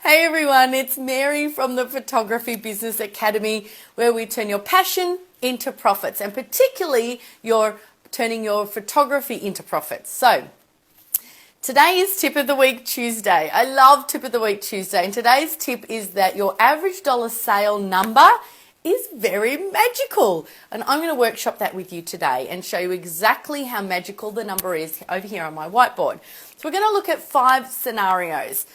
Hey everyone, it's Mary from the Photography Business Academy, where we turn your passion into profits, and particularly you're turning your photography into profits. So today is Tip of the Week Tuesday. I love Tip of the Week Tuesday, and today's tip is that your average dollar sale number is very magical. And I'm going to workshop that with you today and show you exactly how magical the number is over here on my whiteboard. So we're going to look at 5 scenarios.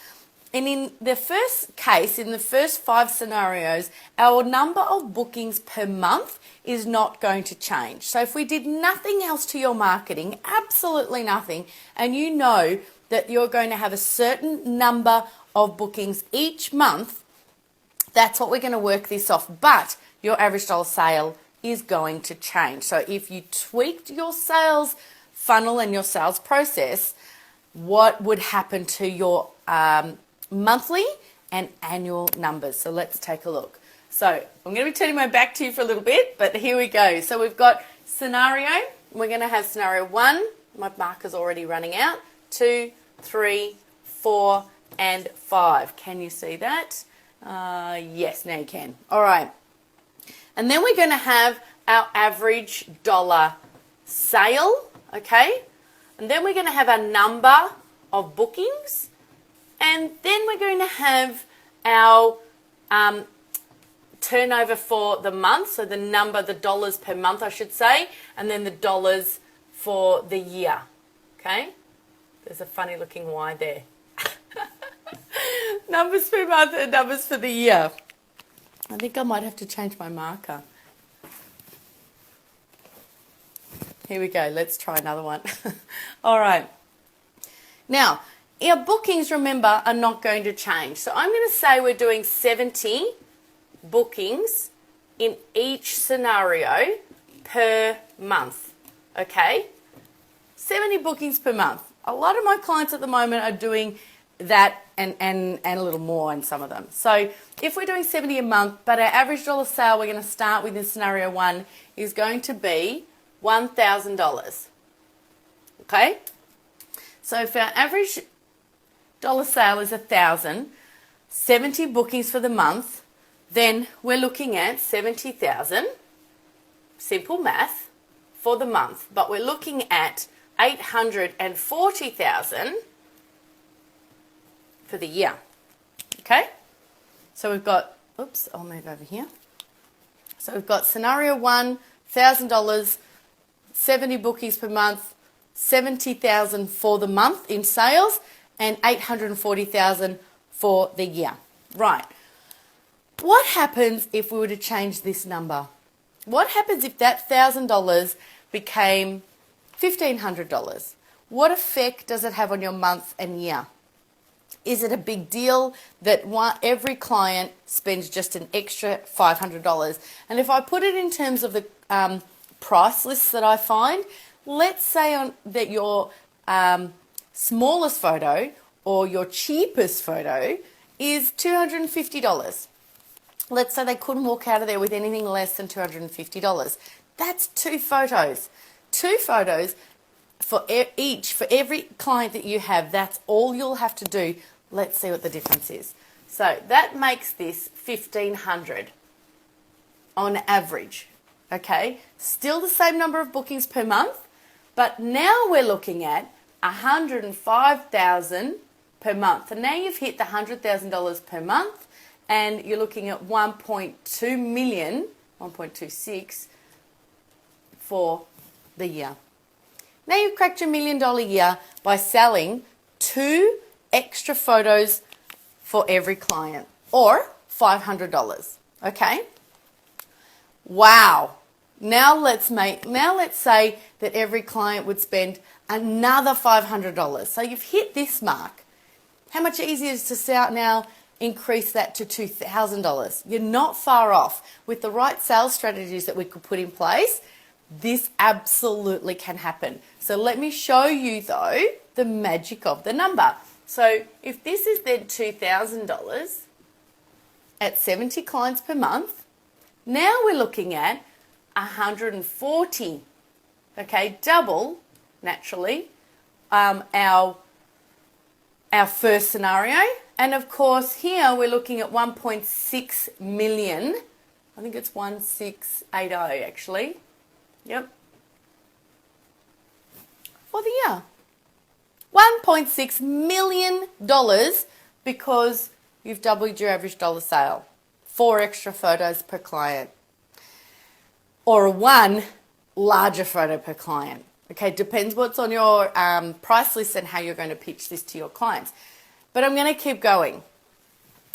And in the first case, in the first 5 scenarios, our number of bookings per month is not going to change. So if we did nothing else to your marketing, absolutely nothing, and you know that you're going to have a certain number of bookings each month, that's what we're going to work this off. But your average dollar sale is going to change. So if you tweaked your sales funnel and your sales process, what would happen to your monthly and annual numbers? So let's take a look. So I'm going to be turning my back to you for a little bit, but here we go. So we've got scenario. We're going to have scenario 1. My marker's already running out. 2, 3, 4, and 5. Can you see that? Yes, now you can. All right. And then we're going to have our average dollar sale, okay? And then we're going to have our number of bookings. And then we're going to have our turnover for the month, so the dollars per month, I should say, and then the dollars for the year, okay? There's a funny looking Y there. Numbers per month and numbers for the year. I think I might have to change my marker. Here we go. Let's try another one. All right. Now, our bookings, remember, are not going to change. So I'm going to say we're doing 70 bookings in each scenario per month, okay? 70 bookings per month. A lot of my clients at the moment are doing that and a little more in some of them. So if we're doing 70 a month, but our average dollar sale we're going to start with in scenario 1 is going to be $1,000, okay? So if our average dollar sale is 1,000, 70 bookings for the month, then we're looking at 70,000, simple math, for the month. But we're looking at 840,000 for the year, okay? So we've got, oops, I'll move over here. So we've got scenario 1, $1,000, 70 bookings per month, 70,000 for the month in sales, and 840,000 for the year. Right. What happens if we were to change this number? What happens if that $1,000 became $1,500? What effect does it have on your month and year? Is it a big deal that every client spends just an extra $500? And if I put it in terms of the price lists that I find, let's say that your smallest photo or your cheapest photo is $250. Let's say they couldn't walk out of there with anything less than $250. That's 2 photos. 2 photos for every client that you have. That's all you'll have to do. Let's see what the difference is. So that makes this $1,500 on average. Okay, still the same number of bookings per month, but now we're looking at $105,000 per month. And now you've hit the $100,000 per month, and you're looking at 1.2 million, 1.26 for the year. Now you've cracked your $1 million year by selling 2 extra photos for every client, or $500. Okay? Wow. Now let's say that every client would spend another $500. So you've hit this mark. How much easier is it to now increase that to $2,000? You're not far off. With the right sales strategies that we could put in place, this absolutely can happen. So let me show you, though, the magic of the number. So if this is then $2,000 at 70 clients per month, now we're looking at 140, okay, double, naturally, our first scenario, And of course, here we're looking at 1.6 million. I think it's 1680 actually. Yep. For the year. $1.6 million because you've doubled your average dollar sale. 4 extra photos per client. Or 1 larger photo per client. Okay, depends what's on your price list and how you're going to pitch this to your clients. But I'm going to keep going.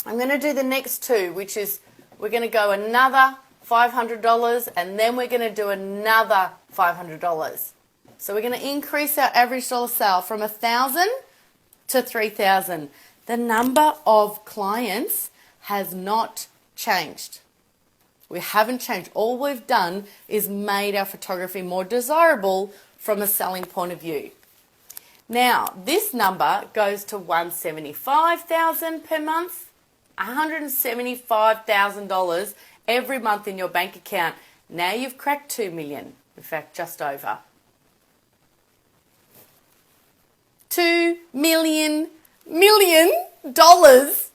I'm going to do the next 2, which is we're going to go another $500 and then we're going to do another $500. So we're going to increase our average dollar sale from 1,000 to 3,000. The number of clients has not changed. We haven't changed. All we've done is made our photography more desirable from a selling point of view. Now, this number goes to $175,000 per month, $175,000 every month in your bank account. Now you've cracked 2 million. In fact, just over. $2 million dollars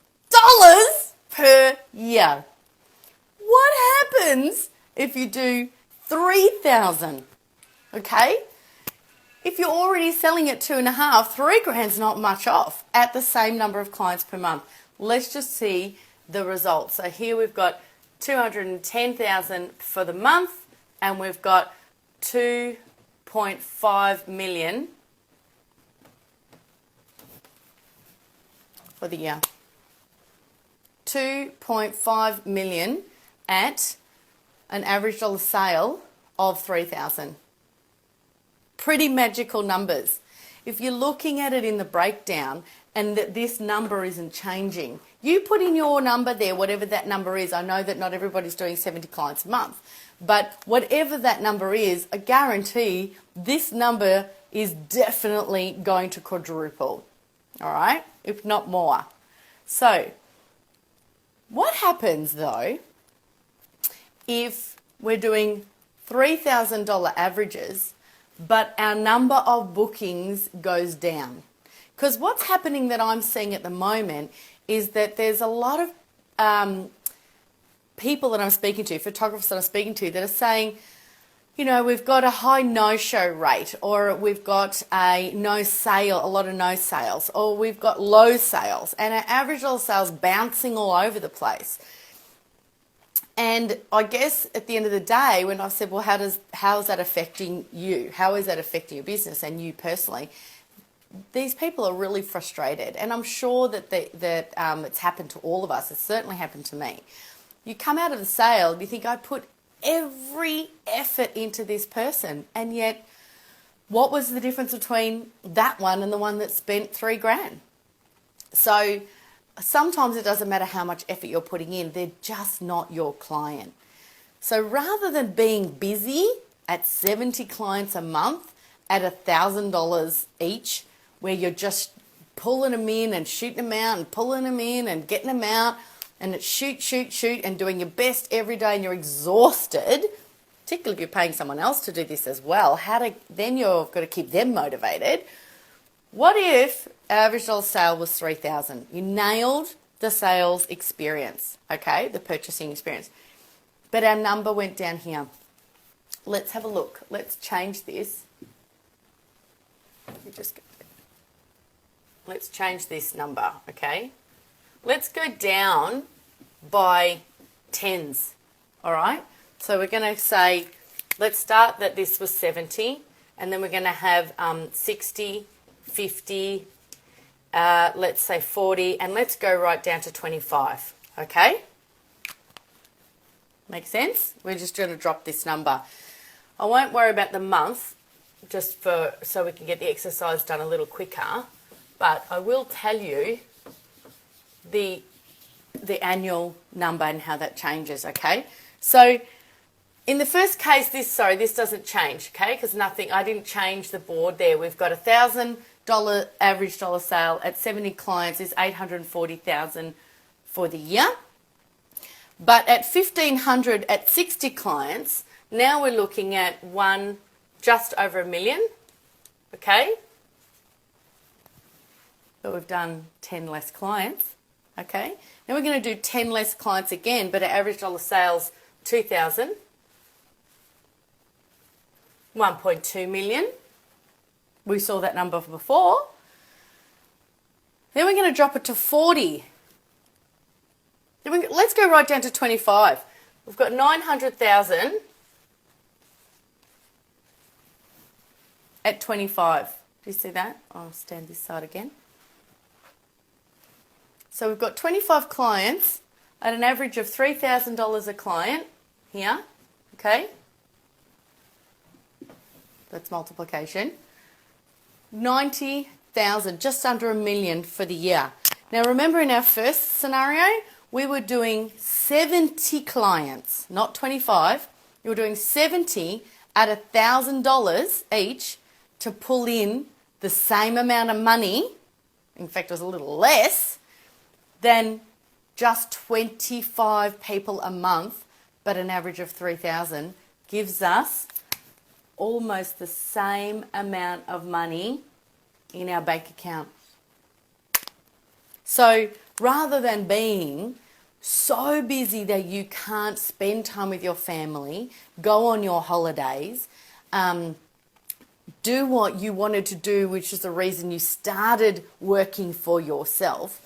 per year. What happens if you do 3,000? Okay? If you're already selling at 2.5, 3 grand's not much off at the same number of clients per month. Let's just see the results. So here we've got 210,000 for the month and we've got 2.5 million for the year. 2.5 million at an average dollar sale of 3,000. Pretty magical numbers. If you're looking at it in the breakdown and that this number isn't changing, you put in your number there, whatever that number is. I know that not everybody's doing 70 clients a month, but whatever that number is, I guarantee this number is definitely going to quadruple. All right, if not more. So what happens though if we're doing $3,000 averages but our number of bookings goes down? Because what's happening that I'm seeing at the moment is that there's a lot of people that I'm speaking to, photographers that I'm speaking to, that are saying, you know, we've got a high no-show rate, or we've got a no sale, a lot of no sales, or we've got low sales, and our average dollar sales bouncing all over the place. And I guess at the end of the day, when I've said, well, how is that affecting you? How is that affecting your business and you personally? These people are really frustrated, and I'm sure that it's happened to all of us. It's certainly happened to me. You come out of the sale and you think, I put every effort into this person, and yet what was the difference between that one and the one that spent 3 grand? So sometimes it doesn't matter how much effort you're putting in, they're just not your client. So rather than being busy at 70 clients a month at $1,000 each, where you're just pulling them in and shooting them out and pulling them in and getting them out, and it's shoot and doing your best every day, and you're exhausted, particularly if you're paying someone else to do this as well, then you've got to keep them motivated. What if average dollar sale was 3,000? You nailed the sales experience, okay, the purchasing experience. But our number went down here. Let's have a look. Let's change this. Let's change this number, okay? Let's go down by tens, all right? So we're going to say, let's start that this was 70, and then we're going to have 60, 50, let's say 40, and let's go right down to 25, okay? Make sense? We're just going to drop this number. I won't worry about the month, just so we can get the exercise done a little quicker, but I will tell you the annual number and how that changes, okay? So in the first case, this doesn't change, okay? Because I didn't change the board there. We've got $1,000 average dollar sale at 70 clients is $840,000 for the year. But at 1,500 at 60 clients, now we're looking at just over $1 million, okay? But we've done 10 less clients. Okay, now we're going to do 10 less clients again, but our average dollar sales, 2,000. 1.2 million. We saw that number before. Then we're going to drop it to 40. Let's go right down to 25. We've got 900,000 at 25. Do you see that? I'll stand this side again. So we've got 25 clients at an average of $3,000 a client here. Okay? That's multiplication. 90,000, just under $1 million for the year. Now remember, in our first scenario, we were doing 70 clients, not 25. You were doing 70 at $1,000 each to pull in the same amount of money. In fact, it was a little less than just 25 people a month, but an average of 3,000 gives us almost the same amount of money in our bank account. So rather than being so busy that you can't spend time with your family, go on your holidays, do what you wanted to do, which is the reason you started working for yourself,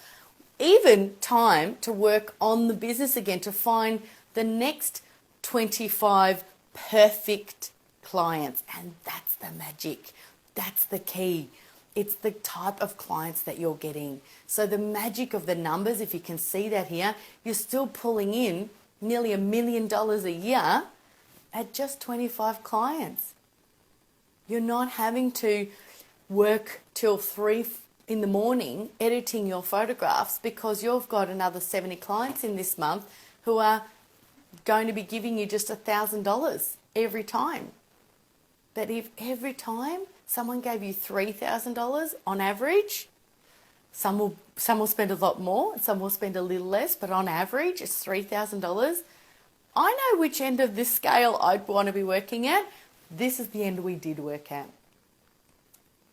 even time to work on the business again, to find the next 25 perfect clients. And that's the magic. That's the key. It's the type of clients that you're getting. So the magic of the numbers, if you can see that here, you're still pulling in nearly $1 million a year at just 25 clients. You're not having to work till 3 in the morning editing your photographs because you've got another 70 clients in this month who are going to be giving you just $1,000 every time. But if every time someone gave you $3,000 on average, some will spend a lot more, some will spend a little less, but on average it's $3,000. I know which end of this scale I'd want to be working at. This is the end we did work at.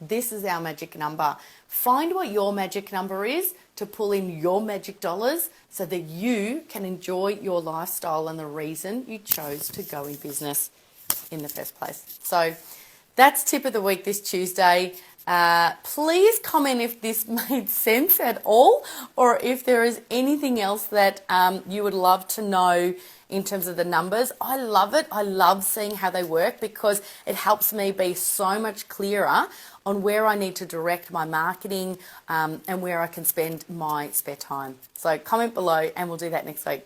This is our magic number. Find what your magic number is to pull in your magic dollars so that you can enjoy your lifestyle and the reason you chose to go in business in the first place. So that's tip of the week this Tuesday. Please comment if this made sense at all, or if there is anything else that you would love to know in terms of the numbers. I love it. I love seeing how they work because it helps me be so much clearer on where I need to direct my marketing and where I can spend my spare time. So comment below and we'll do that next week.